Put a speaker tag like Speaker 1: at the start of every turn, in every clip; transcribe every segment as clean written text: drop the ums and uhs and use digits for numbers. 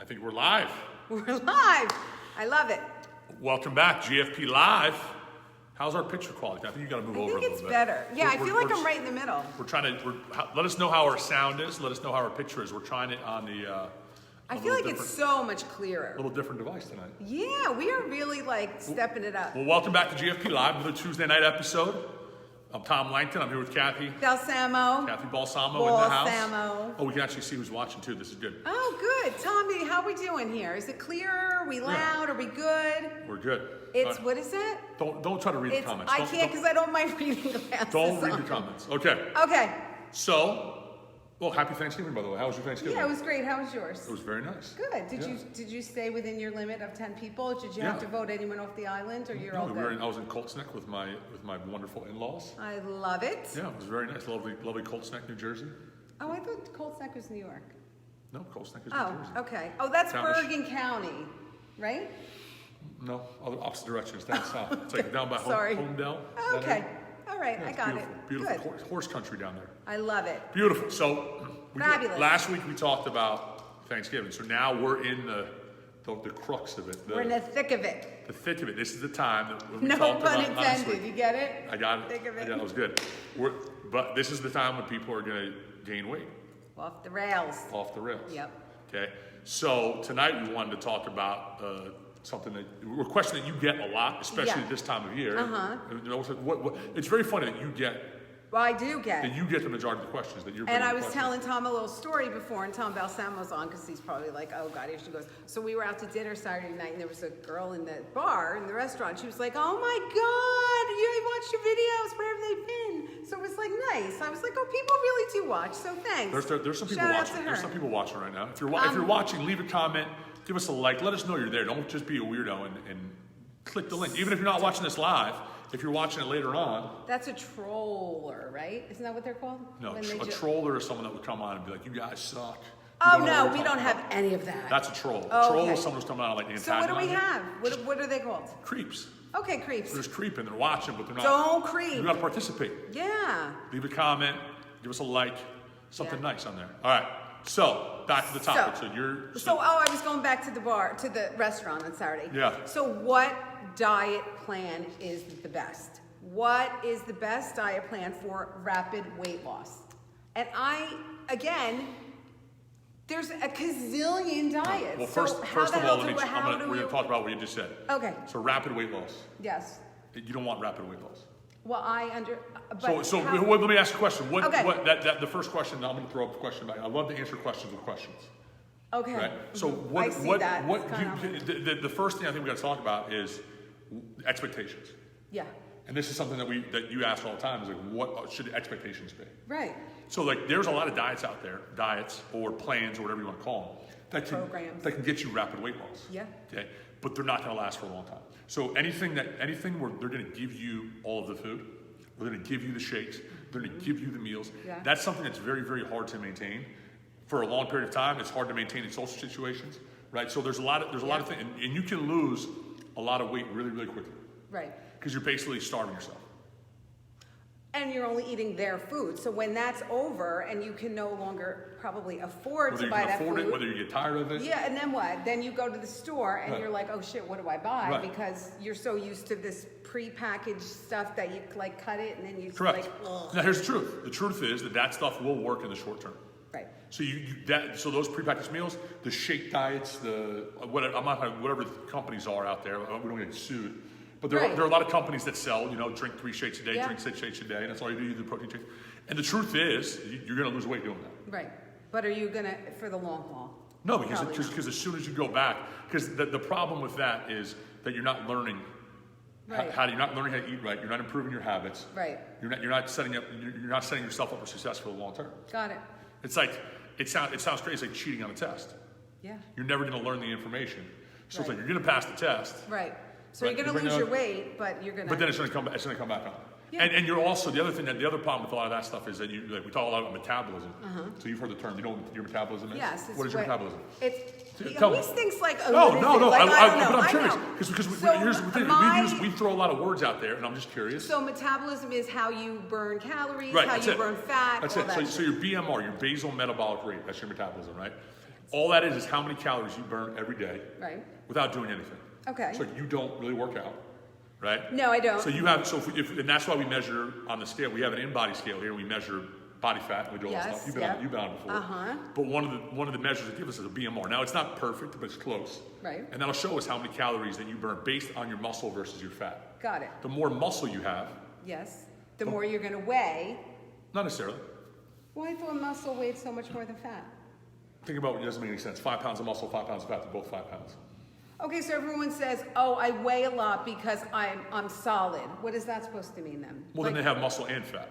Speaker 1: I think we're live.
Speaker 2: We're live. I love it.
Speaker 1: Welcome back, GFP Live. How's our picture quality? I think you got to move over a little bit.
Speaker 2: I think it's better. Yeah, I feel like I'm right in the middle.
Speaker 1: We're trying to. Let us know how our sound is. Let us know how our picture is. We're trying it on the.
Speaker 2: I feel like it's so much clearer.
Speaker 1: A little different device tonight.
Speaker 2: Yeah, we are really like stepping it up.
Speaker 1: Well, welcome back to GFP Live, another Tuesday night episode. I'm Tom Langton. I'm here with Cathy.
Speaker 2: Balsamo.
Speaker 1: Cathy Balsamo in the house.
Speaker 2: Balsamo.
Speaker 1: Oh, we can actually see who's watching too. This is good.
Speaker 2: Oh, good. Tommy, how are we doing here? Is it clear? Are we loud? Are we good?
Speaker 1: We're good.
Speaker 2: It's, what is it?
Speaker 1: Don't try to read the comments.
Speaker 2: I can't because I don't mind reading glasses.
Speaker 1: Don't read the comments. Okay.
Speaker 2: Okay.
Speaker 1: So, well, happy Thanksgiving, by the way. How was your Thanksgiving?
Speaker 2: Yeah, it was great. How was yours?
Speaker 1: It was very nice.
Speaker 2: Good. Did you stay within your limit of 10 people? Did you have to vote anyone off the island, or you're all good?
Speaker 1: I was in Colts Neck with my wonderful in-laws.
Speaker 2: I love it.
Speaker 1: Yeah, it was very nice. Lovely Colts Neck, New Jersey.
Speaker 2: Oh, I thought Colts Neck was New York.
Speaker 1: No, Colts Neck is New Jersey.
Speaker 2: Oh, okay. Oh, that's Bergen County, right?
Speaker 1: No, opposite directions, down south. It's like down by Homedale.
Speaker 2: Okay. All right,
Speaker 1: Yeah,
Speaker 2: I got
Speaker 1: beautiful,
Speaker 2: it.
Speaker 1: Beautiful
Speaker 2: Good.
Speaker 1: horse country down there.
Speaker 2: I love it.
Speaker 1: Beautiful. So,
Speaker 2: Fabulous.
Speaker 1: Last week we talked about Thanksgiving. So now we're in the crux of it.
Speaker 2: We're in the thick of it.
Speaker 1: The thick of it. This is the time that when we
Speaker 2: No
Speaker 1: talked
Speaker 2: pun
Speaker 1: about last
Speaker 2: intended.
Speaker 1: week.
Speaker 2: You get it?
Speaker 1: I got it.
Speaker 2: Thick of it.
Speaker 1: Yeah, that was good. But this is the time when people are going to gain weight.
Speaker 2: Off the rails.
Speaker 1: Off the rails.
Speaker 2: Yep.
Speaker 1: Okay. So tonight we wanted to talk about something a question that you get a lot, especially at this time of year. You know, it's very funny that you get.
Speaker 2: Well, I do get.
Speaker 1: That you get the majority of the questions that you're.
Speaker 2: And I was telling Tom a little story before, and Tom Balsamo's on because he's probably like, oh God, here she goes. So we were out to dinner Saturday night, and there was a girl in the bar in the restaurant. She was like, oh my God, I watched your videos. Where have they been? So it was like nice. I was like, oh, people really do watch. So thanks.
Speaker 1: There's some people
Speaker 2: Shout
Speaker 1: watching.
Speaker 2: out to her.
Speaker 1: There's some people watching right now. If you're watching, leave a comment, give us a like, let us know you're there. Don't just be a weirdo and click the link. Even if you're not watching this live. If you're watching it later on.
Speaker 2: That's a troller, right? Isn't that what they're called?
Speaker 1: No, a troller is someone that would come on and be like, you guys suck.
Speaker 2: Oh, no, we don't have any of that.
Speaker 1: That's a troll.
Speaker 2: Oh,
Speaker 1: troll
Speaker 2: okay.
Speaker 1: is someone who's coming on like the
Speaker 2: So what do we have? What are they called?
Speaker 1: Creeps.
Speaker 2: Okay, creeps.
Speaker 1: They're just creeping. They're watching, but they're not.
Speaker 2: Don't creep.
Speaker 1: You got to participate.
Speaker 2: Yeah.
Speaker 1: Leave a comment. Give us a like. Something nice on there. All right. So, back to the topic.
Speaker 2: I was going back to the restaurant on Saturday.
Speaker 1: Yeah.
Speaker 2: So what diet plan is the best? What is the best diet plan for rapid weight loss? And there's a gazillion diets.
Speaker 1: Well, first of all, we're going to talk about what you just said.
Speaker 2: Okay.
Speaker 1: So rapid weight loss.
Speaker 2: Yes.
Speaker 1: You don't want rapid weight loss.
Speaker 2: Well,
Speaker 1: let me ask you a question. The first question, I'm going to throw up a question back. I love to answer questions with questions.
Speaker 2: Okay.
Speaker 1: Right? So the first thing I think we got to talk about is expectations.
Speaker 2: Yeah.
Speaker 1: And this is something that you ask all the time is like, what should the expectations be?
Speaker 2: Right.
Speaker 1: So like, there's a lot of diets out there, or plans, or whatever you want to call them, that can get you rapid weight loss.
Speaker 2: Yeah.
Speaker 1: Okay. But they're not going to last for a long time. So anything where they're going to give you all of the food, they're going to give you the shakes, they're going to give you the meals.
Speaker 2: Yeah.
Speaker 1: That's something that's very, very hard to maintain for a long period of time. It's hard to maintain in social situations, right? So there's a lot of things, and you can lose a lot of weight really, really quickly.
Speaker 2: Right.
Speaker 1: Because you're basically starving yourself.
Speaker 2: And you're only eating their food. So when that's over and you can no longer probably afford to buy that food.
Speaker 1: Whether you get tired of it.
Speaker 2: Yeah, and then what? Then you go to the store and you're like, oh shit, what do I buy?
Speaker 1: Right.
Speaker 2: Because you're so used to this pre-packaged stuff that you like cut it and then you just
Speaker 1: Correct.
Speaker 2: like, ugh.
Speaker 1: Now here's the truth. The truth is that stuff will work in the short term.
Speaker 2: Right.
Speaker 1: So so those prepackaged meals, the shake diets, whatever the companies are out there, we don't get sued. But there are a lot of companies that sell, drink 3 shakes a day, drink 6 shakes a day, and that's all you do, you do protein shakes. And the truth is, you're going to lose weight doing that.
Speaker 2: Right. But are you going to, for the long haul?
Speaker 1: No, because as soon as you go back, because the problem with that is that you're not learning you're not learning how to eat right. You're not improving your habits.
Speaker 2: Right.
Speaker 1: You're not setting yourself up for success for the long term.
Speaker 2: Got it.
Speaker 1: It's like it sounds crazy. It's like cheating on a test.
Speaker 2: Yeah.
Speaker 1: You're never going to learn the information. So it's like you're going to pass the test.
Speaker 2: Right. So you're going to lose your weight, but you're going to.
Speaker 1: But then it's going to come back on.
Speaker 2: Yeah.
Speaker 1: And you're also the other problem with a lot of that stuff is that we talk a lot about metabolism. So you've heard the term. You know what your metabolism is?
Speaker 2: Yes.
Speaker 1: What is your metabolism?
Speaker 2: He always thinks like,
Speaker 1: no.
Speaker 2: Like, I don't know.
Speaker 1: But I'm curious because here's the thing. We throw a lot of words out there, and I'm just curious.
Speaker 2: So metabolism is how you burn calories,
Speaker 1: right,
Speaker 2: how you burn fat.
Speaker 1: That's
Speaker 2: all
Speaker 1: it.
Speaker 2: That
Speaker 1: so your BMR, your basal metabolic rate, that's your metabolism, right? All that is how many calories you burn every day without doing anything.
Speaker 2: Okay.
Speaker 1: So you don't really work out, right?
Speaker 2: No, I don't.
Speaker 1: So you have, and that's why we measure on the scale. We have an in-body scale here. We measure body fat. We do all that stuff. You've been on it before. But one of the measures it gives us is a BMR. Now it's not perfect, but it's close.
Speaker 2: Right.
Speaker 1: And that'll show us how many calories that you burn based on your muscle versus your fat.
Speaker 2: Got it.
Speaker 1: The more muscle you have.
Speaker 2: Yes. The more you're going to weigh.
Speaker 1: Not necessarily.
Speaker 2: Well, I thought muscle weighed so much more than fat.
Speaker 1: Think about it doesn't make any sense. 5 pounds of muscle, 5 pounds of fat, they're both 5 pounds.
Speaker 2: Okay, so everyone says, "Oh, I weigh a lot because I'm solid." What is that supposed to mean then?
Speaker 1: Well, then they have muscle and fat.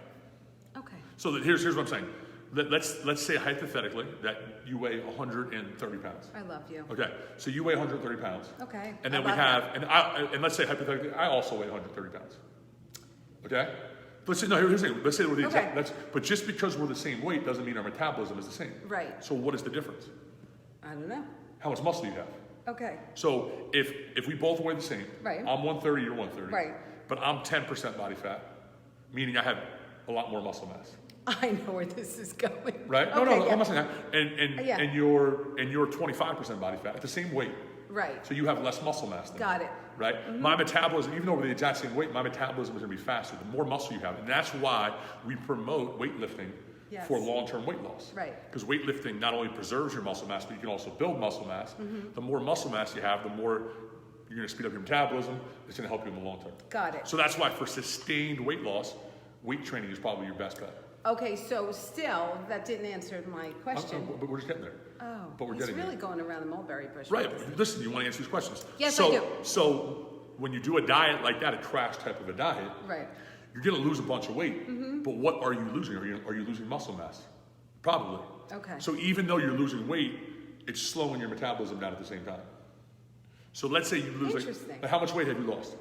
Speaker 2: Okay.
Speaker 1: So here's what I'm saying. Let's say hypothetically that you weigh 130 pounds.
Speaker 2: I love you.
Speaker 1: Okay, so you weigh 130 pounds.
Speaker 2: Okay.
Speaker 1: And then we have, and let's say hypothetically, I also weigh 130 pounds. Okay. Let's say here's the thing. Let's say we're the exact. But just because we're the same weight doesn't mean our metabolism is the same.
Speaker 2: Right.
Speaker 1: So what is the difference?
Speaker 2: I don't know.
Speaker 1: How much muscle you have?
Speaker 2: Okay.
Speaker 1: So if we both weigh the same, I'm 130, you're 130.
Speaker 2: Right.
Speaker 1: But I'm 10% body fat, meaning I have a lot more muscle mass.
Speaker 2: I know where this is going.
Speaker 1: Right? No, I'm not saying that. And you're 25% body fat at the same weight.
Speaker 2: Right.
Speaker 1: So you have less muscle mass than
Speaker 2: Got it.
Speaker 1: Right? Mm-hmm. My metabolism, even though we're the exact same weight, my metabolism is going to be faster. The more muscle you have. And that's why we promote weightlifting for long-term weight loss.
Speaker 2: Right.
Speaker 1: Because weightlifting not only preserves your muscle mass, but you can also build muscle mass. Mm-hmm. The more muscle mass you have, the more you're going to speed up your metabolism. It's going to help you in the long term.
Speaker 2: Got it.
Speaker 1: So that's why for sustained weight loss, weight training is probably your best bet.
Speaker 2: Okay, so still, that didn't answer my question.
Speaker 1: But we're just getting there.
Speaker 2: Oh,
Speaker 1: but we're
Speaker 2: he's
Speaker 1: getting
Speaker 2: really
Speaker 1: there.
Speaker 2: going around the mulberry bush.
Speaker 1: Right. Listen, you want to answer these questions.
Speaker 2: Yes, I do.
Speaker 1: So when you do a diet like that, a crash type of a diet, you're going to lose a bunch of weight. Mm-hmm. But what are you losing? Are you losing muscle mass? Probably.
Speaker 2: Okay.
Speaker 1: So even though you're losing weight, it's slowing your metabolism down at the same time. So let's say you lose like how much weight have you lost?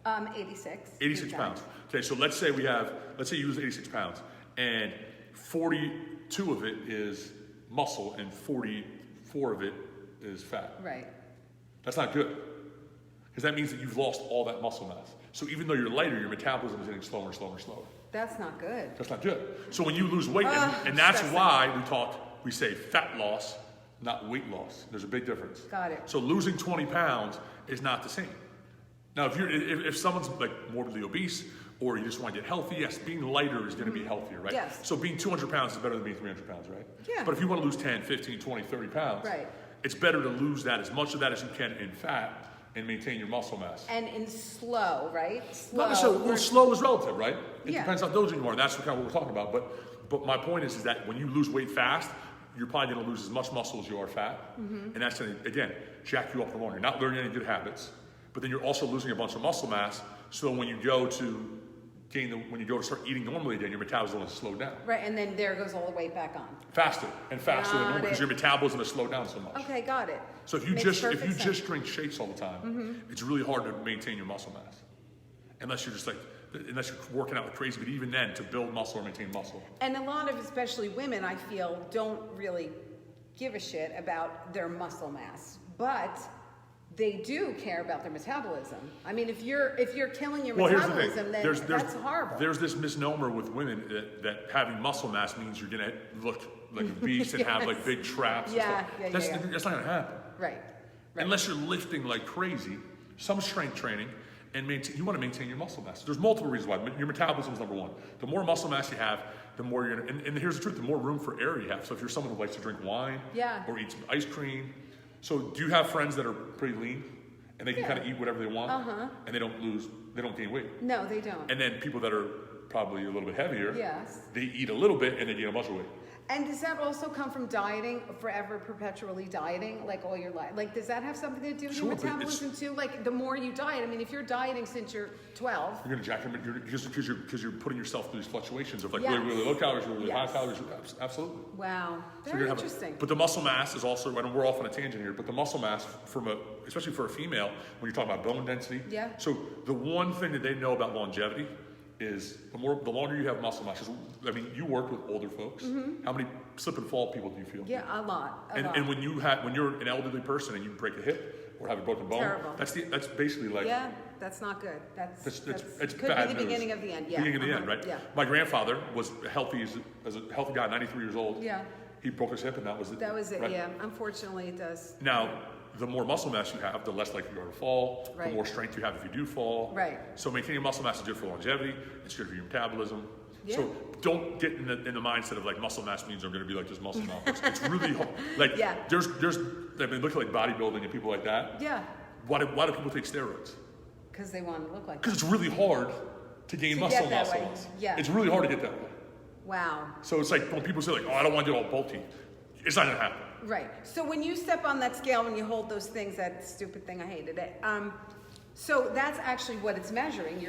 Speaker 2: 86.
Speaker 1: 86 pounds. Okay, so let's say you lose 86 pounds and 42 of it is muscle and 44 of it is fat.
Speaker 2: Right.
Speaker 1: That's not good. Because that means that you've lost all that muscle mass. So even though you're lighter, your metabolism is getting slower and slower and slower.
Speaker 2: That's not good.
Speaker 1: That's not good. So when you lose weight, and that's why we say fat loss, not weight loss. There's a big difference.
Speaker 2: Got it.
Speaker 1: So losing 20 pounds is not the same. Now, if someone's like morbidly obese or you just want to get healthy, yes, being lighter is going to be healthier, right?
Speaker 2: Yes.
Speaker 1: So being 200 pounds is better than being 300 pounds, right?
Speaker 2: Yeah.
Speaker 1: But if you want to lose 10, 15, 20, 30 pounds, it's better to lose that as much of that as you can in fat and maintain your muscle mass.
Speaker 2: And in slow, right?
Speaker 1: Not necessarily. Well, slow is relative, right? It depends how diligent you are. That's kind of what we're talking about. But my point is that when you lose weight fast, you're probably going to lose as much muscle as you are fat. Mm-hmm. And that's going to, again, jack you up the wrong. You're not learning any good habits, but then you're also losing a bunch of muscle mass. So when you go to start eating normally again, your metabolism will slow down.
Speaker 2: Right, and then there goes all the weight back on.
Speaker 1: Faster than normal because your metabolism has slowed down so much.
Speaker 2: Okay, got it.
Speaker 1: So if you just drink shakes all the time, it's really hard to maintain your muscle mass. Unless you're working out like crazy, but even then, to build muscle or maintain muscle.
Speaker 2: And a lot of, especially women, I feel, don't really give a shit about their muscle mass, but they do care about their metabolism. I mean, if you're killing your metabolism, then that's horrible.
Speaker 1: There's this misnomer with women that having muscle mass means you're gonna look like a beast and have like big traps. That's not gonna happen.
Speaker 2: Right.
Speaker 1: Unless you're lifting like crazy, some strength training, and you want to maintain your muscle mass. There's multiple reasons why. Your metabolism is number one. The more muscle mass you have, the more you're gonna. And here's the truth: the more room for error you have. So if you're someone who likes to drink wine, or eat some ice cream. So do you have friends that are pretty lean and they can kind of eat whatever they want and they don't gain weight?
Speaker 2: No, they don't.
Speaker 1: And then people that are probably a little bit heavier, they eat a little bit and they gain a bunch of weight.
Speaker 2: And does that also come from dieting, forever perpetually dieting, like all your life? Like, does that have something to do with your metabolism too? Like, the more you diet, I mean, if you're dieting since you're 12,
Speaker 1: you're gonna jack them because you're putting yourself through these fluctuations of like really low calories, really high calories. Absolutely.
Speaker 2: Wow, very interesting.
Speaker 1: But the muscle mass is also, and we're off on a tangent here, but the muscle mass especially for a female, when you're talking about bone density.
Speaker 2: Yeah.
Speaker 1: So the one thing that they know about longevity is the longer you have muscle mass. I mean, you work with older folks. Mm-hmm. How many slip and fall people do you feel?
Speaker 2: Yeah, a lot.
Speaker 1: And when you're an elderly person and you break a hip or have a broken bone, that's basically like
Speaker 2: that's not good. That's
Speaker 1: could
Speaker 2: bad
Speaker 1: be
Speaker 2: the beginning of the end. Yeah,
Speaker 1: beginning of the end, right?
Speaker 2: Yeah.
Speaker 1: My grandfather was healthy as a healthy guy, 93 years old.
Speaker 2: Yeah.
Speaker 1: He broke his hip and that was it.
Speaker 2: That was it,
Speaker 1: right?
Speaker 2: yeah. Unfortunately, it does.
Speaker 1: Now, the more muscle mass you have, the less likely you are to fall,
Speaker 2: Right.
Speaker 1: the more strength you have if you do fall.
Speaker 2: Right.
Speaker 1: So maintaining muscle mass is good for longevity, it's good for your metabolism.
Speaker 2: Yeah.
Speaker 1: So don't get in the mindset of like muscle mass means I'm going to be like this muscle numbers. It's really hard. Like
Speaker 2: Yeah.
Speaker 1: there's I mean, look at like bodybuilding and people like that.
Speaker 2: Yeah.
Speaker 1: Why do people take steroids?
Speaker 2: Because they want to look like
Speaker 1: Because it's really hard to gain
Speaker 2: To
Speaker 1: muscle
Speaker 2: get that way.
Speaker 1: mass.
Speaker 2: Yeah.
Speaker 1: It's really hard to get that way.
Speaker 2: Wow.
Speaker 1: So it's like when people say like, oh, I don't want to get all bulky. It's not going to happen.
Speaker 2: Right. So when you step on that scale, when you hold those things, that stupid thing, I hated it. So that's actually what it's measuring.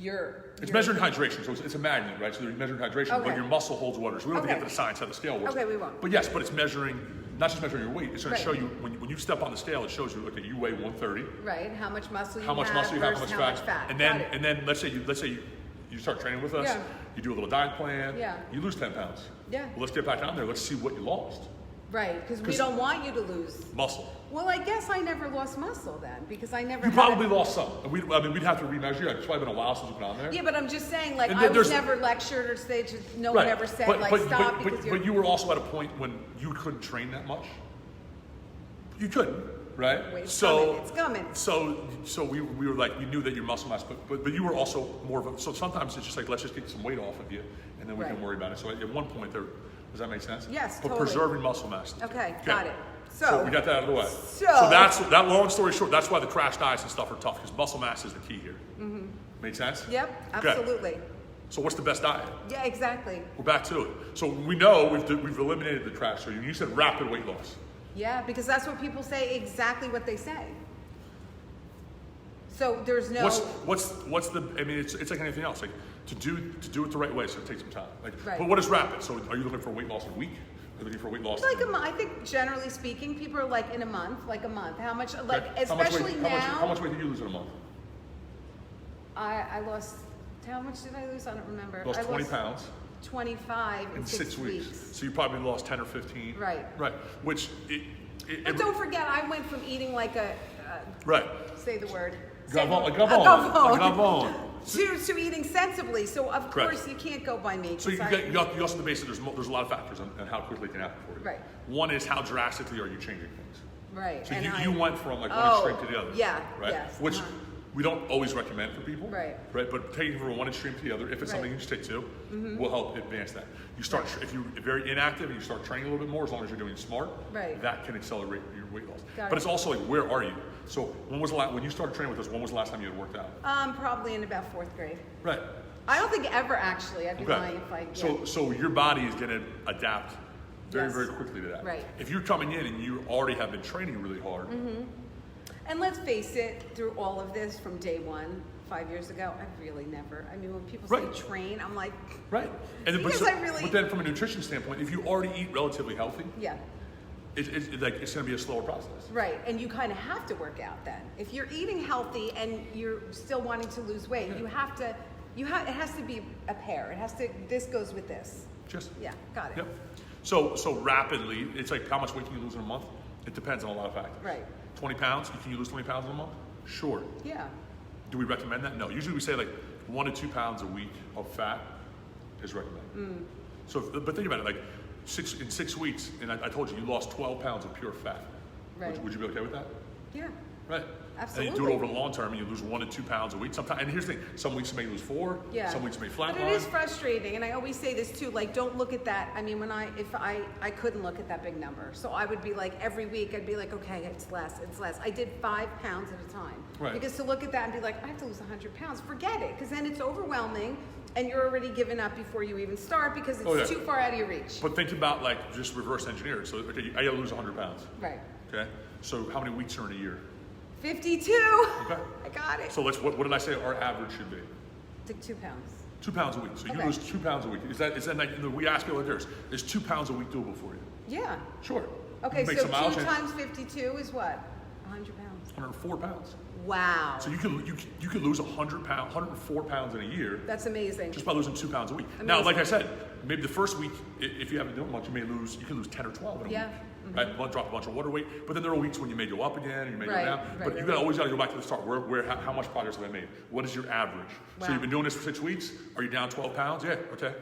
Speaker 1: It's measuring hydration, so it's a magnet, right? So they're measuring hydration,
Speaker 2: Okay.
Speaker 1: but your muscle holds water. So we don't have to
Speaker 2: Okay.
Speaker 1: get to the science how the scale works.
Speaker 2: Okay, we won't.
Speaker 1: But yes, but it's measuring, not just measuring your weight. It's going
Speaker 2: Right.
Speaker 1: to show you when you step on the scale. It shows you, okay, you weigh 130.
Speaker 2: Right. How much muscle you
Speaker 1: How much
Speaker 2: have
Speaker 1: muscle you have, how
Speaker 2: versus
Speaker 1: much fat,
Speaker 2: Got it.
Speaker 1: and then let's say you start training with us.
Speaker 2: Yeah.
Speaker 1: You do a little diet plan.
Speaker 2: Yeah.
Speaker 1: You lose 10 pounds.
Speaker 2: Yeah.
Speaker 1: Well, let's get back down there. Let's see what you lost.
Speaker 2: Right, because we
Speaker 1: 'Cause-
Speaker 2: don't want you to lose.
Speaker 1: Muscle.
Speaker 2: Well, I guess I never lost muscle then, because I never.
Speaker 1: You
Speaker 2: had
Speaker 1: probably
Speaker 2: a-
Speaker 1: lost some. We'd have to remeasure you. It's probably been a while since you've been on there.
Speaker 2: Yeah, but I'm just saying, like,
Speaker 1: And
Speaker 2: I was
Speaker 1: there's-
Speaker 2: never lectured or said, no one ever said,
Speaker 1: but,
Speaker 2: like,
Speaker 1: but,
Speaker 2: stop
Speaker 1: but,
Speaker 2: because
Speaker 1: but,
Speaker 2: you're.
Speaker 1: but you were also at a point when you couldn't train that much. You couldn't, right?
Speaker 2: Wait, it's coming.
Speaker 1: So we were like, we knew that your muscle mass, but you were also more of a, so sometimes it's just like, let's just get some weight off of you and then we can
Speaker 2: Right.
Speaker 1: worry about it. So at one point there, does that make sense?
Speaker 2: Yes,
Speaker 1: But
Speaker 2: totally.
Speaker 1: preserving muscle mass.
Speaker 2: Okay, got it.
Speaker 1: So
Speaker 2: So
Speaker 1: we got that out of the way.
Speaker 2: So
Speaker 1: That long story short, that's why the crash diets and stuff are tough, because muscle mass is the key here. Mm-hmm. Make sense?
Speaker 2: Yep,
Speaker 1: Okay.
Speaker 2: absolutely.
Speaker 1: So what's the best diet?
Speaker 2: Yeah, exactly.
Speaker 1: We're back to it. So we know we've eliminated the crash. So you said rapid weight loss.
Speaker 2: Yeah, because that's what people say, exactly what they say. So there's no.
Speaker 1: What's the? I mean, it's like anything else. Like to do it the right way. So it takes some time. Like,
Speaker 2: Right.
Speaker 1: But what is rapid? So are you looking for weight loss in a week? Are you looking for weight loss?
Speaker 2: Like I think generally speaking, people are like in a month, like a month. How much, like,
Speaker 1: Okay.
Speaker 2: especially now.
Speaker 1: How much weight did you lose in a month?
Speaker 2: I lost, how much did I lose? I don't remember.
Speaker 1: You lost
Speaker 2: I
Speaker 1: 20 pounds
Speaker 2: 25 in 6 weeks.
Speaker 1: So you probably lost 10 or 15.
Speaker 2: Right.
Speaker 1: Right. Which
Speaker 2: But don't forget, I went from eating like a,
Speaker 1: right.
Speaker 2: say the word.
Speaker 1: Gavone.
Speaker 2: To eating sensibly. So of
Speaker 1: Correct.
Speaker 2: course you can't go by me.
Speaker 1: So you also have to base it. There's a lot of factors on how quickly it can happen for you.
Speaker 2: Right.
Speaker 1: One is how drastically are you changing things.
Speaker 2: Right.
Speaker 1: So
Speaker 2: and
Speaker 1: you went from like one extreme to the other.
Speaker 2: Yeah.
Speaker 1: Right.
Speaker 2: Yes.
Speaker 1: Which we don't always recommend for people.
Speaker 2: Right.
Speaker 1: Right. But taking from one extreme to the other, if it's something you stick to, will help advance that. You start if you're very inactive and you start training a little bit more, as long as you're doing it smart,
Speaker 2: Right.
Speaker 1: that can accelerate your weight loss.
Speaker 2: Got
Speaker 1: But
Speaker 2: it.
Speaker 1: it's also like, where are you? So when you started training with us, when was the last time you had worked out?
Speaker 2: Probably in about 4th grade.
Speaker 1: Right.
Speaker 2: I don't think ever actually. I'd be lying if I.
Speaker 1: So your body is going to adapt very,
Speaker 2: Yes.
Speaker 1: very quickly to that.
Speaker 2: Right.
Speaker 1: If you're coming in and you already have been training really hard,
Speaker 2: And let's face it, through all of this from day one, 5 years ago, I really never. I mean, when people
Speaker 1: Right.
Speaker 2: say train, I'm like,
Speaker 1: right? And then,
Speaker 2: Because I really-
Speaker 1: but then from a nutrition standpoint, if you already eat relatively healthy,
Speaker 2: yeah.
Speaker 1: it's going to be a slower process.
Speaker 2: Right, and you kind of have to work out then. If you're eating healthy and you're still wanting to lose weight, you have to. It has to be a pair. It has to. This goes with this.
Speaker 1: Just
Speaker 2: Yeah, got it.
Speaker 1: Yep. So rapidly, it's like how much weight can you lose in a month? It depends on a lot of factors.
Speaker 2: Right.
Speaker 1: 20 pounds? Can you lose 20 pounds in a month? Sure.
Speaker 2: Yeah.
Speaker 1: Do we recommend that? No. Usually we say like 1 to 2 pounds a week of fat is recommended. So, but think about it, like in 6 weeks, and I told you lost 12 pounds of pure fat.
Speaker 2: Right.
Speaker 1: Would you be okay with that?
Speaker 2: Yeah.
Speaker 1: Right.
Speaker 2: Absolutely.
Speaker 1: And you do it over the long term, and you lose 1 to 2 pounds a week. Sometimes, and here's the thing: some weeks you may lose 4.
Speaker 2: Yeah.
Speaker 1: Some weeks you may
Speaker 2: But
Speaker 1: flatline.
Speaker 2: it is frustrating, and I always say this too. Like, don't look at that. I mean, if I couldn't look at that big number, so I would be like every week I'd be like, okay, it's less. I did 5 pounds at a time.
Speaker 1: Right.
Speaker 2: Because to look at that and be like, I have to lose 100 pounds, forget it, because then it's overwhelming, and you're already giving up before you even start because it's too far out of your reach.
Speaker 1: But think about like just reverse engineer it. So okay, I got to lose 100 pounds.
Speaker 2: Right.
Speaker 1: Okay. So how many weeks are in a year?
Speaker 2: 52.
Speaker 1: Okay.
Speaker 2: I got it.
Speaker 1: So what did I say our average should be?
Speaker 2: Took 2 pounds.
Speaker 1: 2 pounds a week. So you
Speaker 2: Okay.
Speaker 1: lose 2 pounds a week. Is that like, we ask people like this, is 2 pounds a week doable for you?
Speaker 2: Yeah.
Speaker 1: Sure.
Speaker 2: Okay,
Speaker 1: Make
Speaker 2: so
Speaker 1: some
Speaker 2: 2
Speaker 1: mileage change.
Speaker 2: times 52 is what? 100 pounds.
Speaker 1: 104 pounds.
Speaker 2: Wow.
Speaker 1: So you could lose 104 pounds in a year
Speaker 2: That's amazing.
Speaker 1: just by losing 2 pounds a week.
Speaker 2: Amazing.
Speaker 1: Now, like I said, maybe the first week, if you haven't done much, you can lose 10 or 12 in a
Speaker 2: Yeah.
Speaker 1: week. Right, drop a bunch of water weight, but then there are weeks when you may go up again, and you may go
Speaker 2: Right,
Speaker 1: down.
Speaker 2: right,
Speaker 1: But you
Speaker 2: right.
Speaker 1: always got to go back to the start. How much progress have I made? What is your average? So
Speaker 2: Wow.
Speaker 1: you've been doing this for 6 weeks. Are you down 12 pounds? Yeah. Okay.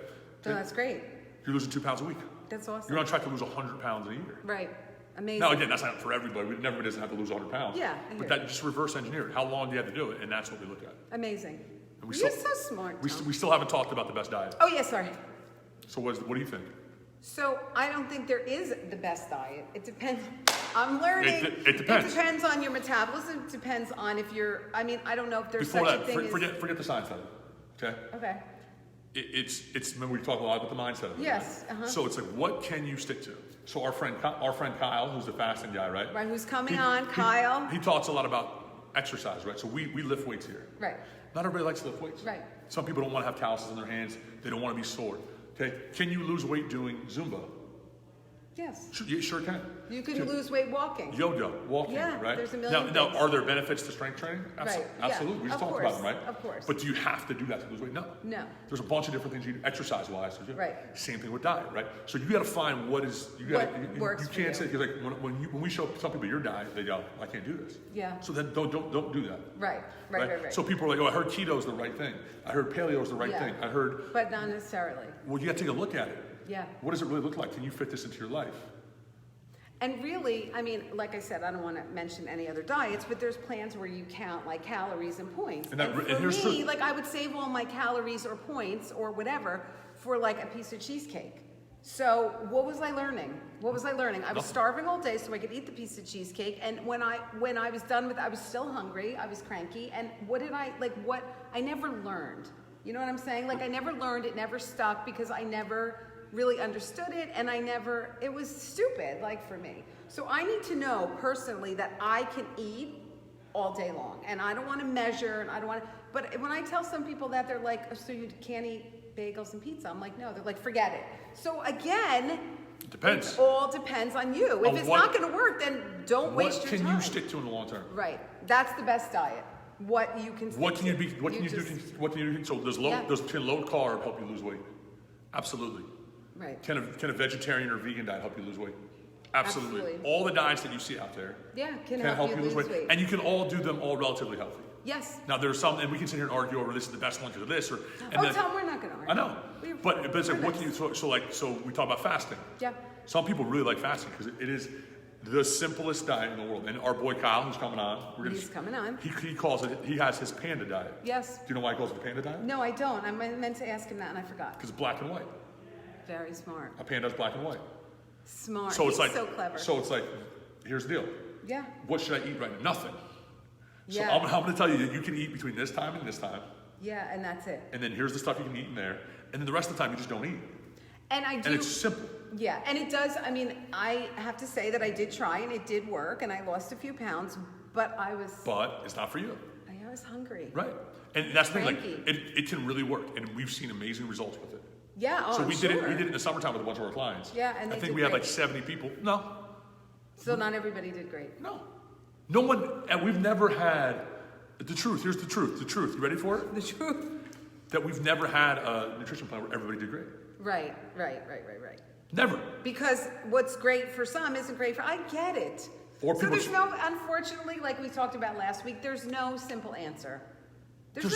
Speaker 2: No, that's great.
Speaker 1: You're losing 2 pounds a week.
Speaker 2: That's awesome.
Speaker 1: You're on track to lose 100 pounds in a year.
Speaker 2: Right. Amazing.
Speaker 1: Now, again, that's not for everybody. Everybody doesn't have to lose 100 pounds.
Speaker 2: Yeah.
Speaker 1: But that just reverse engineer it. How long do you have to do it? And that's what we look at.
Speaker 2: Amazing.
Speaker 1: And
Speaker 2: You're so smart.
Speaker 1: We still haven't talked about the best diet.
Speaker 2: Oh, yeah, sorry.
Speaker 1: So what do you think?
Speaker 2: So I don't think there is the best diet. It depends. I'm learning.
Speaker 1: It depends.
Speaker 2: It depends on your metabolism. It depends on if you're, I mean, I don't know if there's
Speaker 1: Before
Speaker 2: such
Speaker 1: that,
Speaker 2: a thing
Speaker 1: forget the science of it. Okay?
Speaker 2: Okay.
Speaker 1: It's remember we talk a lot about the mindset of it.
Speaker 2: Yes.
Speaker 1: Right? So it's like, what can you stick to? So our friend Kyle, who's the fasting guy, right?
Speaker 2: Right, who's coming on, Kyle.
Speaker 1: He talks a lot about exercise, right? So we lift weights here.
Speaker 2: Right.
Speaker 1: Not everybody likes to lift weights.
Speaker 2: Right.
Speaker 1: Some people don't want to have calluses in their hands. They don't want to be sore. Okay? Can you lose weight doing Zumba?
Speaker 2: Yes.
Speaker 1: You sure can.
Speaker 2: You can lose weight walking.
Speaker 1: Yo-yo, walking,
Speaker 2: Yeah,
Speaker 1: right?
Speaker 2: there's a million
Speaker 1: now,
Speaker 2: things.
Speaker 1: are there benefits to strength training?
Speaker 2: Right, yeah,
Speaker 1: Absolutely. We just
Speaker 2: of
Speaker 1: talked about
Speaker 2: course,
Speaker 1: them, right?
Speaker 2: of course.
Speaker 1: But do you have to do that to lose weight? No.
Speaker 2: No.
Speaker 1: There's a bunch of different things you do exercise-wise to do.
Speaker 2: Right.
Speaker 1: Same thing with diet, right? So you got to find what is
Speaker 2: works
Speaker 1: you
Speaker 2: for
Speaker 1: can't
Speaker 2: you.
Speaker 1: say because like when we show some people your diet, they go, I can't do this.
Speaker 2: Yeah.
Speaker 1: So then don't do that.
Speaker 2: Right.
Speaker 1: So people are like, oh, I heard keto's the right thing. I heard paleo's the right
Speaker 2: Yeah.
Speaker 1: thing. I heard.
Speaker 2: But not necessarily.
Speaker 1: Well, you got to take a look at it.
Speaker 2: Yeah.
Speaker 1: What does it really look like? Can you fit this into your life?
Speaker 2: And really, I mean, like I said, I don't want to mention any other diets, but there's plans where you count like calories and points.
Speaker 1: And
Speaker 2: for
Speaker 1: here's
Speaker 2: me,
Speaker 1: true.
Speaker 2: like I would save all my calories or points or whatever for like a piece of cheesecake. So what was I learning? I was starving all day so I could eat the piece of cheesecake. And when I was done with it, I was still hungry. I was cranky. And I never learned. You know what I'm saying? Like I never learned. It never stuck because I never really understood it, and it was stupid, like for me. So I need to know personally that I can eat all day long, and I don't want to measure, and I don't want to, but when I tell some people that, they're like, oh, so you can't eat bagels and pizza? I'm like, no, they're like, forget it. So again,
Speaker 1: it depends.
Speaker 2: It all depends on you. If it's not going to work, then don't waste your time.
Speaker 1: What can you stick to in the long term?
Speaker 2: Right. That's the best diet. What you can stick
Speaker 1: What can you
Speaker 2: to.
Speaker 1: do? What can you do? So does can low carb help you lose weight? Absolutely.
Speaker 2: Right.
Speaker 1: Can a vegetarian or vegan diet help you lose weight? Absolutely. All the diets that you see out there
Speaker 2: can help you lose weight.
Speaker 1: And you can all do them all relatively healthy.
Speaker 2: Yes.
Speaker 1: Now there's some, and we can sit here and argue over this is the best lunch or this, or.
Speaker 2: Tom, we're not going to argue.
Speaker 1: I know, but it's like, what can you? So we talk about fasting.
Speaker 2: Yeah.
Speaker 1: Some people really like fasting because it is the simplest diet in the world. And our boy Kyle, who's coming on,
Speaker 2: he's coming on.
Speaker 1: He calls it. He has his panda diet.
Speaker 2: Yes.
Speaker 1: Do you know why he calls it the panda diet?
Speaker 2: No, I don't. I meant to ask him that, and I forgot.
Speaker 1: Because it's black and white.
Speaker 2: Very smart.
Speaker 1: A panda's black and white.
Speaker 2: Smart.
Speaker 1: So it's
Speaker 2: He's so clever.
Speaker 1: So it's like, here's the deal.
Speaker 2: Yeah.
Speaker 1: What should I eat right now? Nothing. So
Speaker 2: Yeah.
Speaker 1: I'm going to tell you that you can eat between this time and this time.
Speaker 2: Yeah, and that's it.
Speaker 1: And then here's the stuff you can eat in there. And then the rest of the time you just don't eat.
Speaker 2: And
Speaker 1: it's simple.
Speaker 2: Yeah, and it does. I mean, I have to say that I did try and it did work, and I lost a few pounds, but
Speaker 1: But it's not for you.
Speaker 2: I was hungry.
Speaker 1: Right. And that's the thing, like,
Speaker 2: Cranky.
Speaker 1: it can really work. And we've seen amazing results with it.
Speaker 2: Yeah,
Speaker 1: so we did it in the summertime with a bunch of our clients.
Speaker 2: Yeah, and
Speaker 1: I think we had like 70 people. No.
Speaker 2: So not everybody did great.
Speaker 1: No. No one, and we've never had, the truth, here's the truth. You ready for it?
Speaker 2: The truth.
Speaker 1: That we've never had a nutrition plan where everybody did great.
Speaker 2: Right.
Speaker 1: Never.
Speaker 2: Because what's great for some isn't great for, I get it.
Speaker 1: Or
Speaker 2: so there's unfortunately, like we talked about last week, there's no simple answer. There is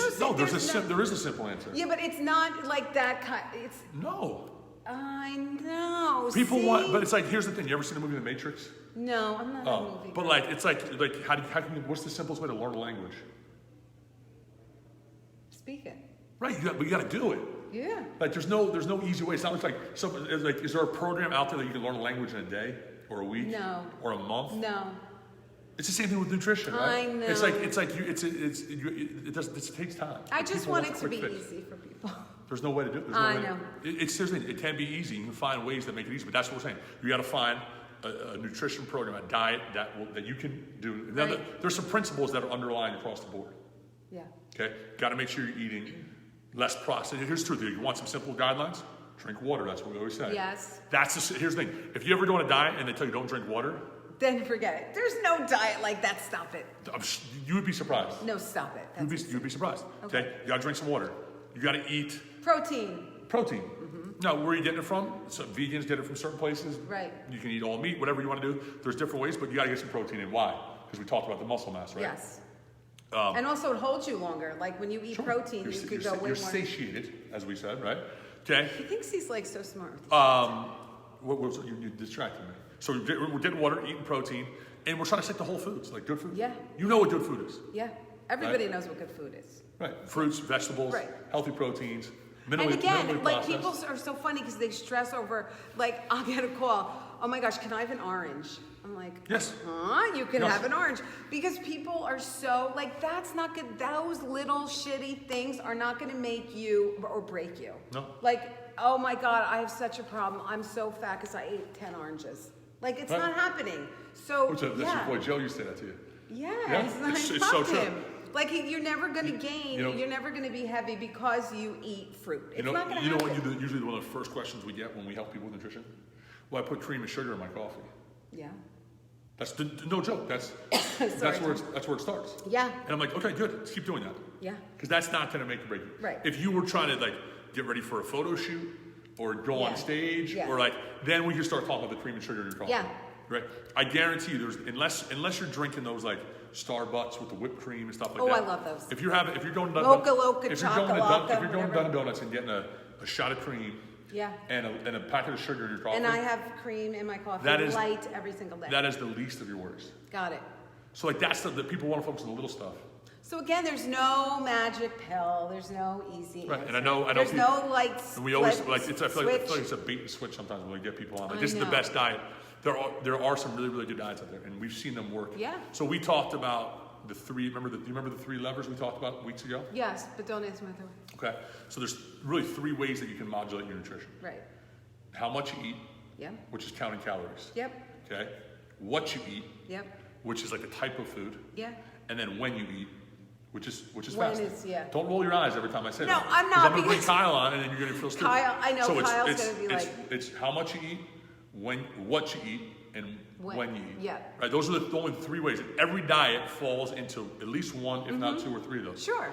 Speaker 2: a simple answer. Yeah, but it's not like that kind.
Speaker 1: No.
Speaker 2: I know.
Speaker 1: People want, but it's like, here's the thing. You ever seen the movie The Matrix?
Speaker 2: No, I'm not a movie.
Speaker 1: But like, it's like how can you, what's the simplest way to learn a language?
Speaker 2: Speak it.
Speaker 1: Right, you got to do it.
Speaker 2: Yeah.
Speaker 1: Like there's no easy way. It's not like is there a program out there that you can learn a language in a day or a week?
Speaker 2: No.
Speaker 1: Or a month?
Speaker 2: No.
Speaker 1: It's the same thing with nutrition, right?
Speaker 2: I know.
Speaker 1: It takes time.
Speaker 2: I just want it to be easy for people.
Speaker 1: There's no way to do it.
Speaker 2: I know.
Speaker 1: Seriously, it can be easy. You can find ways that make it easy, but that's what we're saying. You got to find a nutrition program, a diet that you can do. Now,
Speaker 2: Right.
Speaker 1: there's some principles that are underlying across the board.
Speaker 2: Yeah.
Speaker 1: Okay, got to make sure you're eating less processed. Here's the truth. You want some simple guidelines? Drink water. That's what we always say.
Speaker 2: Yes.
Speaker 1: Here's the thing. If you ever go on a diet and they tell you don't drink water,
Speaker 2: then forget it. There's no diet like that. Stop it.
Speaker 1: You would be surprised.
Speaker 2: No, stop it.
Speaker 1: You'd be surprised. Okay. You got to drink some water. You got to eat
Speaker 2: protein.
Speaker 1: Mm-hmm. Now, where are you getting it from? So vegans get it from certain places.
Speaker 2: Right.
Speaker 1: You can eat all meat, whatever you want to do. There's different ways, but you got to get some protein in. Why? Because we talked about the muscle mass, right?
Speaker 2: Yes. And also it holds you longer. Like when you eat protein, you could go way more.
Speaker 1: You're satiated, as we said, right? Okay.
Speaker 2: He thinks he's like so smart.
Speaker 1: you distracted me. So we're getting water, eating protein, and we're trying to stick to whole foods, like good food.
Speaker 2: Yeah.
Speaker 1: You know what good food is.
Speaker 2: Yeah. Everybody knows what good food is.
Speaker 1: Right. Fruits, vegetables, healthy proteins.
Speaker 2: And again, like people are so funny because they stress over, like I'll get a call, oh my gosh, can I have an orange? I'm like,
Speaker 1: yes.
Speaker 2: You can have an orange. Because people are so, like that's not good. Those little shitty things are not going to make you or break you.
Speaker 1: No.
Speaker 2: Like, oh my God, I have such a problem. I'm so fat because I ate 10 oranges. Like it's not happening. So,
Speaker 1: That's your boy Joe used to say that to you.
Speaker 2: Yeah,
Speaker 1: it's so true.
Speaker 2: Like you're never going to gain, you're never going to be heavy because you eat fruit. It's not going to happen.
Speaker 1: You know what? Usually one of the first questions we get when we help people with nutrition. Well, I put cream and sugar in my coffee.
Speaker 2: Yeah.
Speaker 1: That's no joke. That's where it starts.
Speaker 2: Yeah.
Speaker 1: And I'm like, okay, good. Let's keep doing that.
Speaker 2: Yeah.
Speaker 1: Because that's not going to make or break you.
Speaker 2: Right.
Speaker 1: If you were trying to like get ready for a photo shoot or go on stage or like, then we can start talking about the cream and sugar in your coffee.
Speaker 2: Yeah.
Speaker 1: Right. I guarantee you, unless you're drinking those like Starbucks with the whipped cream and stuff like that.
Speaker 2: Oh, I love those.
Speaker 1: If you're going to
Speaker 2: Mocha Loca, Chocolate,
Speaker 1: if you're going to Dunkin' Donuts and getting a shot of cream.
Speaker 2: Yeah.
Speaker 1: And a packet of sugar in your coffee.
Speaker 2: And I have cream in my coffee, light every single day.
Speaker 1: That is the least of your worries.
Speaker 2: Got it.
Speaker 1: So like that's the people want to focus on the little stuff.
Speaker 2: So again, there's no magic pill. There's no easy answer.
Speaker 1: And I know.
Speaker 2: There's no like.
Speaker 1: And we always like I feel like it's a bait and switch sometimes when we get people on. Like this is the best diet. There are some really really good diets out there, and we've seen them work.
Speaker 2: Yeah.
Speaker 1: So we talked about the three. Do you remember the three levers we talked about weeks ago?
Speaker 2: Yes, but don't answer my third.
Speaker 1: Okay. So there's really three ways that you can modulate your nutrition.
Speaker 2: Right.
Speaker 1: How much you eat.
Speaker 2: Yep.
Speaker 1: Which is counting calories.
Speaker 2: Yep.
Speaker 1: Okay. What you eat.
Speaker 2: Yep.
Speaker 1: Which is like the type of food.
Speaker 2: Yeah.
Speaker 1: And then when you eat, which is
Speaker 2: when
Speaker 1: fasting.
Speaker 2: Don't
Speaker 1: roll your eyes every time I say that.
Speaker 2: No, I'm not.
Speaker 1: I'm going to bring Kyle on, and then you're going to feel stupid.
Speaker 2: Kyle, I know
Speaker 1: so
Speaker 2: Kyle's going to be like.
Speaker 1: It's how much you eat, what you eat, and when you eat.
Speaker 2: Yeah.
Speaker 1: Right. Those are the only three ways. Every diet falls into at least one, if not two or three of those.
Speaker 2: Sure.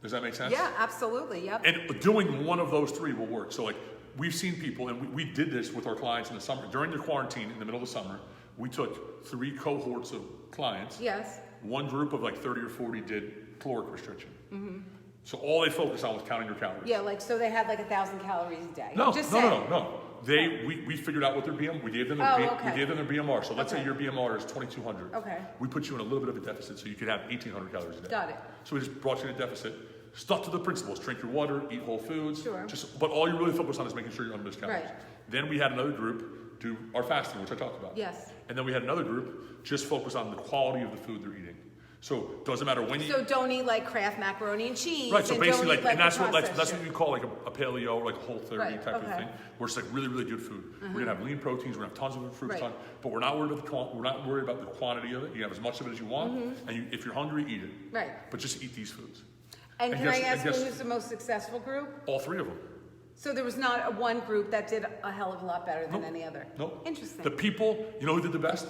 Speaker 1: Does that make sense?
Speaker 2: Yeah, absolutely. Yep.
Speaker 1: And doing one of those three will work. So like we've seen people, and we did this with our clients in the summer during the quarantine in the middle of the summer. We took 3 cohorts of clients.
Speaker 2: Yes.
Speaker 1: One group of like 30 or 40 did caloric restriction. Mm-hmm. So all they focused on was counting their calories.
Speaker 2: Yeah, like so they had like 1,000 calories a day.
Speaker 1: No.
Speaker 2: They
Speaker 1: we figured out what their BMR. We gave them their BMR. So let's say your BMR is 2,200.
Speaker 2: Okay.
Speaker 1: We put you in a little bit of a deficit so you could have 1,800 calories a day.
Speaker 2: Got it.
Speaker 1: So we just brought you in a deficit. Stuck to the principles: drink your water, eat whole foods.
Speaker 2: Sure.
Speaker 1: But all you really focus on is making sure you're under those calories.
Speaker 2: Right.
Speaker 1: Then we had another group do our fasting, which I talked about.
Speaker 2: Yes.
Speaker 1: And then we had another group just focus on the quality of the food they're eating. So it doesn't matter when you.
Speaker 2: So don't eat like Kraft macaroni and cheese.
Speaker 1: Right. So basically,
Speaker 2: like
Speaker 1: and that's what you call like a paleo, like a Whole 30 type of thing, where it's like really really good food.
Speaker 2: Mm-hmm.
Speaker 1: We're gonna have lean proteins. We're gonna have tons of fruits, but we're not worried about the quantity of it. You have as much of it as you want, and if you're hungry, eat it.
Speaker 2: Right.
Speaker 1: But just eat these foods.
Speaker 2: And can I ask who's the most successful group?
Speaker 1: All three of them.
Speaker 2: So there was not one group that did a hell of a lot better than any other?
Speaker 1: Nope.
Speaker 2: Interesting.
Speaker 1: The people, you know who did the best?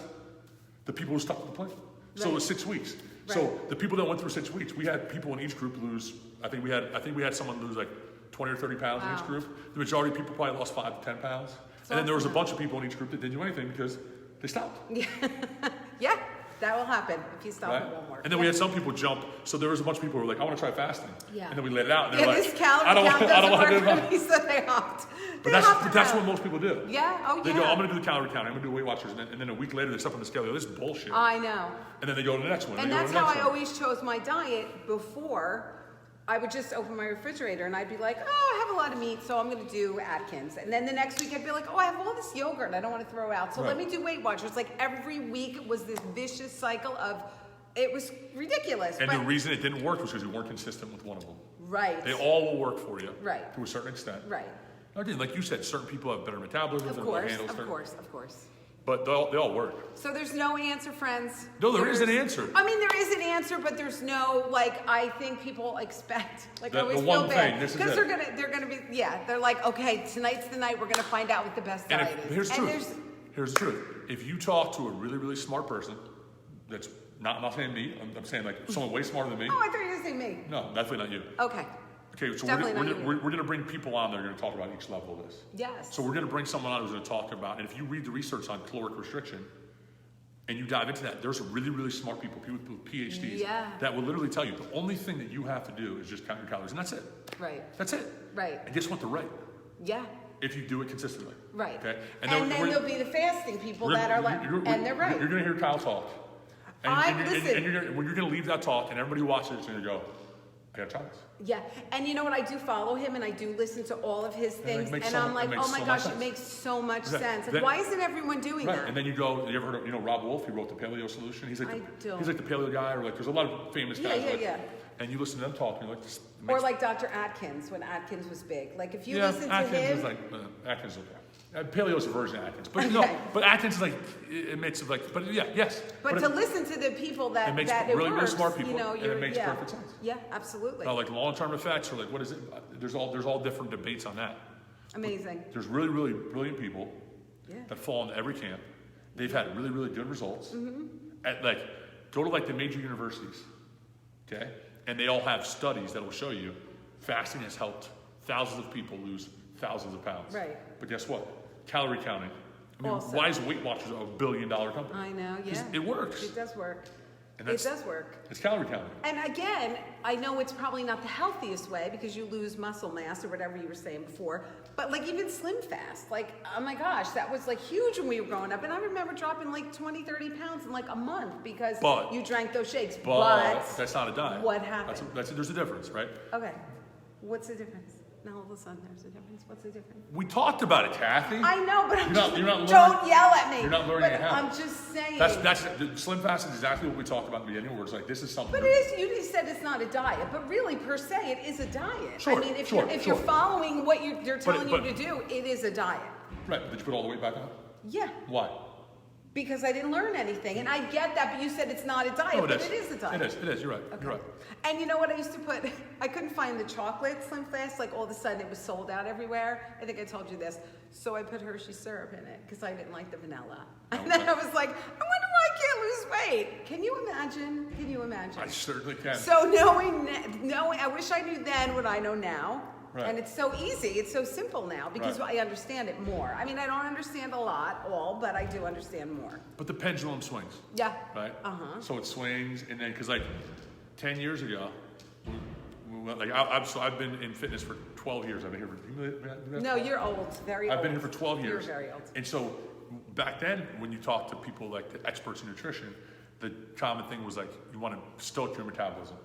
Speaker 1: The people who stuck to the plan. So it was 6 weeks. Right. So the people that went through 6 weeks, we had people in each group lose, I think we had someone lose like 20 or 30 pounds in each group. The majority of people probably lost 5 to 10 pounds. And then there was a bunch of people in each group that didn't do anything because they stopped.
Speaker 2: Yeah, that will happen if you stop.
Speaker 1: Right?
Speaker 2: It won't work.
Speaker 1: And then we had some people jump. So there was a bunch of people who were like, I want to try fasting.
Speaker 2: Yeah.
Speaker 1: And then we let it out. And they're like,
Speaker 2: this calorie count doesn't work for me, so they opt.
Speaker 1: But that's what most people do.
Speaker 2: Yeah,
Speaker 1: They go, I'm going to do the calorie count. I'm going to do Weight Watchers. And then a week later, they step on the scale. They go, this is bullshit.
Speaker 2: I know.
Speaker 1: And then they go to the next one.
Speaker 2: And that's how I always chose my diet before. I would just open my refrigerator and I'd be like, oh, I have a lot of meat, so I'm going to do Atkins. And then the next week I'd be like, oh, I have all this yogurt I don't want to throw out, so let me do Weight Watchers. Like every week it was this vicious cycle of, it was ridiculous.
Speaker 1: And the reason it didn't work was because you weren't consistent with one of them.
Speaker 2: Right.
Speaker 1: They all will work for you.
Speaker 2: Right.
Speaker 1: To a certain extent.
Speaker 2: Right.
Speaker 1: Again, like you said, certain people have better metabolism.
Speaker 2: Of course.
Speaker 1: But they all work.
Speaker 2: So there's no answer, friends.
Speaker 1: No, there is an answer.
Speaker 2: I mean, there is an answer, but there's no, like, I think people expect, like, I always feel bad. Because they're gonna be, they're like, okay, tonight's the night, we're gonna find out what the best diet is.
Speaker 1: Here's the truth. If you talk to a really, really smart person, that's not saying me, I'm saying like someone way smarter than me.
Speaker 2: Oh, I thought you were gonna say me.
Speaker 1: No, definitely not you.
Speaker 2: Okay.
Speaker 1: Okay, so we're going to bring people on that are going to talk about each level of this.
Speaker 2: Yes.
Speaker 1: So we're going to bring someone on who's going to talk about, and if you read the research on caloric restriction, and you dive into that, there's really, really smart people with PhDs that will literally tell you the only thing that you have to do is just count your calories, and that's it.
Speaker 2: Right.
Speaker 1: That's it.
Speaker 2: Right.
Speaker 1: And guess what? They're right.
Speaker 2: Yeah. If
Speaker 1: you do it consistently.
Speaker 2: Right.
Speaker 1: Okay.
Speaker 2: And then there'll be the fasting people that are like, and they're right.
Speaker 1: You're going to hear Kyle talk. And you're going to leave that talk, and everybody who watches it's going to go, I got to try this.
Speaker 2: Yeah, and you know what? I do follow him, and I do listen to all of his things, and I'm like, oh my gosh, it makes so much sense. Like, why isn't everyone doing that?
Speaker 1: And then you ever heard of, Rob Wolf? He wrote the Paleo Solution. He's like the paleo guy, or like there's a lot of famous guys. And you listen to them talk, and you're like, this
Speaker 2: or like Dr. Atkins when Atkins was big. Like if you listen to him,
Speaker 1: was like Atkins was okay. Paleo's a version of Atkins, but but Atkins is like admits of like, but yes.
Speaker 2: But to listen to the people that
Speaker 1: makes
Speaker 2: that
Speaker 1: really,
Speaker 2: it works,
Speaker 1: really smart people,
Speaker 2: and
Speaker 1: it makes perfect sense.
Speaker 2: Yeah, absolutely.
Speaker 1: Like long-term effects, or like what is it? There's all different debates on that.
Speaker 2: Amazing.
Speaker 1: There's really, really brilliant people that fall into every camp. They've had really, really good results. At go to the major universities, okay, and they all have studies that will show you fasting has helped thousands of people lose thousands of pounds.
Speaker 2: Right.
Speaker 1: But guess what? Calorie counting. I mean,
Speaker 2: Also,
Speaker 1: why is Weight Watchers a $1 billion company?
Speaker 2: I know, yeah.
Speaker 1: It works.
Speaker 2: It does work.
Speaker 1: It
Speaker 2: does work.
Speaker 1: It's calorie counting.
Speaker 2: And again, I know it's probably not the healthiest way because you lose muscle mass or whatever you were saying before, but even Slim Fast, oh my gosh, that was huge when we were growing up. And I remember dropping 20, 30 pounds in a month because you drank those shakes.
Speaker 1: But that's not a diet.
Speaker 2: What happened?
Speaker 1: There's a difference, right?
Speaker 2: Okay. What's the difference? Now all of a sudden there's a difference. What's the difference?
Speaker 1: We talked about it, Cathy.
Speaker 2: I know, but
Speaker 1: you're not
Speaker 2: don't yell at me.
Speaker 1: You're not learning it how.
Speaker 2: I'm just saying.
Speaker 1: That's the Slim Fast is exactly what we talked about in the beginning. Where it's this is something.
Speaker 2: But it is. You just said it's not a diet, but really per se, it is a diet.
Speaker 1: Sure.
Speaker 2: I mean, if you're following what they're telling you to do, it is a diet.
Speaker 1: Right. But did you put all the weight back on?
Speaker 2: Yeah.
Speaker 1: Why?
Speaker 2: Because I didn't learn anything, and I get that. But you said it's not a diet, but it is a diet.
Speaker 1: It is. You're right.
Speaker 2: Okay.
Speaker 1: You're right.
Speaker 2: And you know what I used to put? I couldn't find the chocolate Slim Fast. All of a sudden, it was sold out everywhere. I think I told you this. So I put Hershey syrup in it because I didn't like the vanilla. Okay. And then I was like, I wonder why I can't lose weight. Can you imagine?
Speaker 1: I certainly can.
Speaker 2: So knowing, I wish I knew then what I know now.
Speaker 1: Right.
Speaker 2: And it's so easy. It's so simple now because I understand it more. I mean, I don't understand a lot, but I do understand more.
Speaker 1: But the pendulum swings.
Speaker 2: Yeah.
Speaker 1: Right? So it swings, and then, because 10 years ago, I've been in fitness for 12 years. I've been here for...
Speaker 2: No, you're old. Very old.
Speaker 1: I've been here for 12 years.
Speaker 2: You're very old.
Speaker 1: And so back then, when you talk to people the experts in nutrition, the common thing was you want to stoke your metabolism.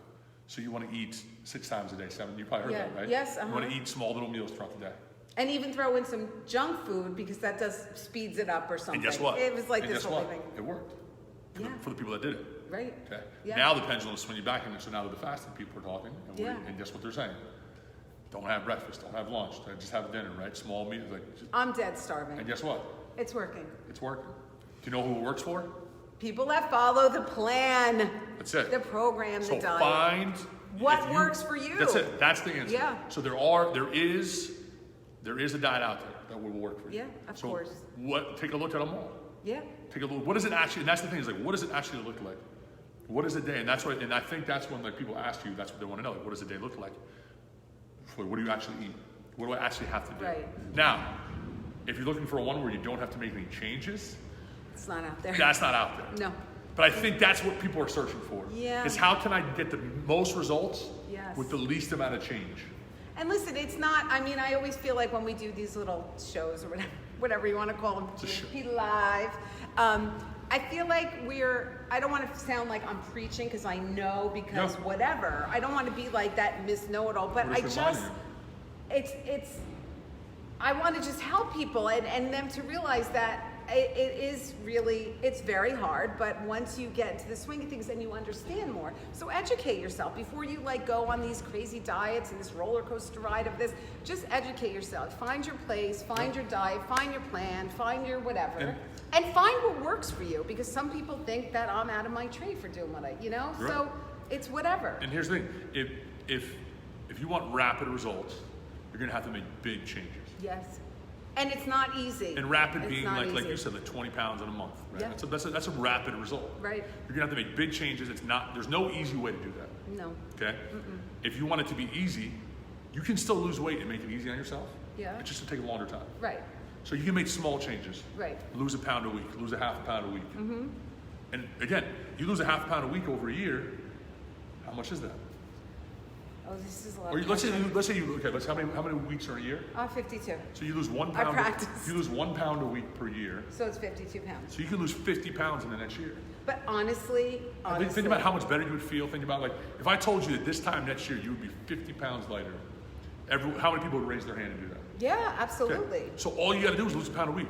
Speaker 1: So you want to eat 6 times a day, 7. You probably heard that, right?
Speaker 2: Yes.
Speaker 1: You want to eat small little meals throughout the day.
Speaker 2: And even throw in some junk food because that speeds it up or something.
Speaker 1: And guess what?
Speaker 2: It was this whole thing.
Speaker 1: It worked. For the people that did it.
Speaker 2: Right.
Speaker 1: Okay.
Speaker 2: Yeah.
Speaker 1: Now the pendulum is swinging back, and so now the fasting people are talking, and guess what they're saying? Don't have breakfast, don't have lunch, just have dinner, right? Small meals.
Speaker 2: I'm dead starving.
Speaker 1: And guess what?
Speaker 2: It's working.
Speaker 1: It's working. Do you know who it works for?
Speaker 2: People that follow the plan.
Speaker 1: That's it.
Speaker 2: The program, the diet.
Speaker 1: Find
Speaker 2: what works for you.
Speaker 1: That's it. That's the answer.
Speaker 2: Yeah.
Speaker 1: So there is a diet out there that will work for you.
Speaker 2: Yeah, of course.
Speaker 1: Take a look at them all.
Speaker 2: Yeah.
Speaker 1: Take a look. What does it actually? And that's the thing is what does it actually look like? What is a day? And that's what. And I think that's when people ask you. That's what they want to know. What does a day look like? What do you actually eat? What do I actually have to do?
Speaker 2: Right.
Speaker 1: Now, if you're looking for one where you don't have to make any changes,
Speaker 2: it's not out there.
Speaker 1: That's not out there.
Speaker 2: No.
Speaker 1: But I think that's what people are searching for.
Speaker 2: Yeah.
Speaker 1: Is how can I get the most results with the least amount of change?
Speaker 2: And listen, it's not, I always feel like when we do these little shows or whatever you want to call them, GFP Live, I feel like I don't want to sound like I'm preaching because I know whatever. I don't want to be like that Miss Know-It-all, but I want to just help people and them to realize that it's very hard, but once you get into the swing of things, then you understand more. So educate yourself before you go on these crazy diets and this roller coaster ride of this. Just educate yourself. Find your place, find your diet, find your plan, find your whatever, and find what works for you. Because some people think that I'm out of my tree for doing what Right. So it's whatever.
Speaker 1: And here's the thing: if you want rapid results, you're going to have to make big changes.
Speaker 2: Yes. And it's not easy.
Speaker 1: And rapid being like you said, 20 pounds in a month. Right?
Speaker 2: Yeah.
Speaker 1: That's a rapid result.
Speaker 2: Right.
Speaker 1: You're gonna have to make big changes. There's no easy way to do that.
Speaker 2: No.
Speaker 1: Okay. If you want it to be easy, you can still lose weight and make it easy on yourself.
Speaker 2: Yeah.
Speaker 1: It's just to take a longer time.
Speaker 2: Right.
Speaker 1: So you can make small changes.
Speaker 2: Right.
Speaker 1: Lose a pound a week. Lose a half a pound a week. And again, you lose a half a pound a week over a year. How much is that?
Speaker 2: Oh, this is a lot.
Speaker 1: Or let's say you okay. How many weeks are in a year?
Speaker 2: 52.
Speaker 1: So you lose 1 pound.
Speaker 2: I practice.
Speaker 1: You lose 1 pound a week per year.
Speaker 2: So it's 52 pounds.
Speaker 1: So you can lose 50 pounds in the next year.
Speaker 2: But honestly,
Speaker 1: Think about how much better you would feel. Think about, like, if I told you that this time next year you would be 50 pounds lighter. How many people would raise their hand and do that?
Speaker 2: Yeah, absolutely.
Speaker 1: Okay. So all you got to do is lose a pound a week.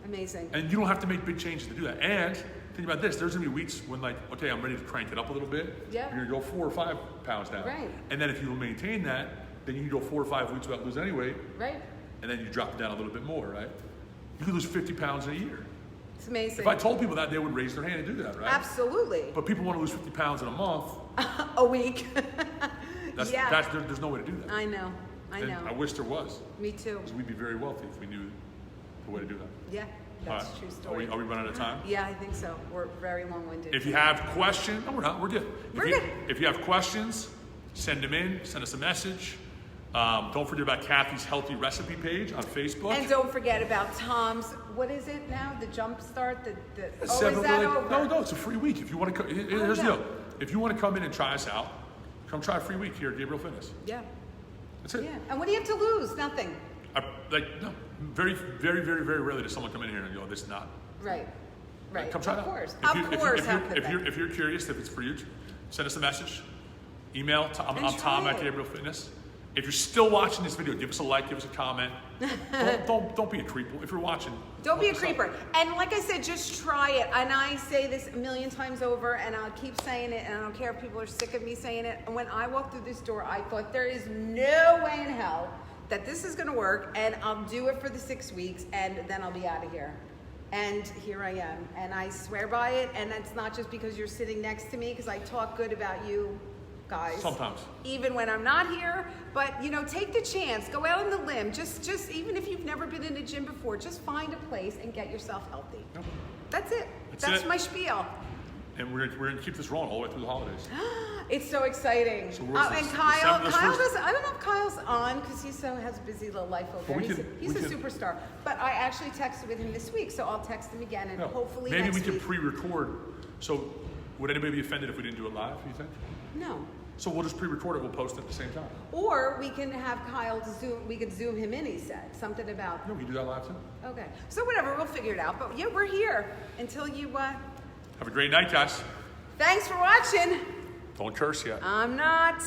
Speaker 2: Amazing.
Speaker 1: And you don't have to make big changes to do that. And think about this: there's gonna be weeks when, like, okay, I'm ready to crank it up a little bit.
Speaker 2: Yeah.
Speaker 1: You're gonna go 4 or 5 pounds down.
Speaker 2: Right.
Speaker 1: And then if you maintain that, then you can go 4 or 5 weeks without losing any weight.
Speaker 2: Right.
Speaker 1: And then you drop it down a little bit more, right? You could lose 50 pounds in a year.
Speaker 2: It's amazing.
Speaker 1: If I told people that, they would raise their hand and do that, right?
Speaker 2: Absolutely.
Speaker 1: But people want to lose 50 pounds in a month.
Speaker 2: A week.
Speaker 1: There's no way to do that.
Speaker 2: I know.
Speaker 1: And I wish there was.
Speaker 2: Me too.
Speaker 1: Because we'd be very wealthy if we knew the way to do that.
Speaker 2: Yeah, that's
Speaker 1: All right.
Speaker 2: a true story.
Speaker 1: Are we running out of time?
Speaker 2: Yeah, I think so. We're very long-winded.
Speaker 1: If you have questions, no, we're not. We're good.
Speaker 2: Good.
Speaker 1: If you have questions, send them in. Send us a message. Don't forget about Cathy's healthy recipe page on Facebook.
Speaker 2: And don't forget about Tom's. What is it now? The Jump Start. Is that over?
Speaker 1: No, it's a free week. If you want to, here's the deal. If you want to come in and try us out, come try a free week here at Gabriel Fitness.
Speaker 2: Yeah.
Speaker 1: That's it.
Speaker 2: Yeah. And what do you have to lose? Nothing.
Speaker 1: No. Very, very, very, very rarely does someone come in here and go, "This is not."
Speaker 2: Right. Right.
Speaker 1: Come try it out.
Speaker 2: Of course.
Speaker 1: If you're curious if it's for you, send us a message. Email. I'm Tom at Gabriel Fitness. If you're still watching this video, give us a like, give us a comment. don't be a creep. If you're watching,
Speaker 2: don't be a creeper. And like I said, just try it. And I say this a million times over, and I'll keep saying it, and I don't care if people are sick of me saying it. And when I walked through this door, I thought there is no way in hell that this is going to work, and I'll do it for the 6 weeks, and then I'll be out of here. And here I am, and I swear by it. And that's not just because you're sitting next to me, because I talk good about you guys.
Speaker 1: Sometimes.
Speaker 2: Even when I'm not here, but take the chance, go out on the limb. Just even if you've never been in a gym before, just find a place and get yourself healthy.
Speaker 1: Yep.
Speaker 2: That's it. That's my spiel.
Speaker 1: And we're gonna keep this rolling all the way through the holidays.
Speaker 2: It's so exciting.
Speaker 1: So
Speaker 2: and Kyle does. I don't know if Kyle's on because he has a busy little life over there. He's a superstar. But I actually texted with him this week, so I'll text him again and hopefully
Speaker 1: maybe
Speaker 2: next
Speaker 1: we can
Speaker 2: week.
Speaker 1: pre-record. So would anybody be offended if we didn't do it live? You think?
Speaker 2: No.
Speaker 1: So we'll just pre-record it. We'll post it at the same time.
Speaker 2: Or we can have Kyle Zoom. We could Zoom him in. He said something about.
Speaker 1: No, we can do that live too.
Speaker 2: Okay. So whatever, we'll figure it out. But yeah, we're here until you.
Speaker 1: Have a great night, guys.
Speaker 2: Thanks for watching.
Speaker 1: Don't curse yet.
Speaker 2: I'm not.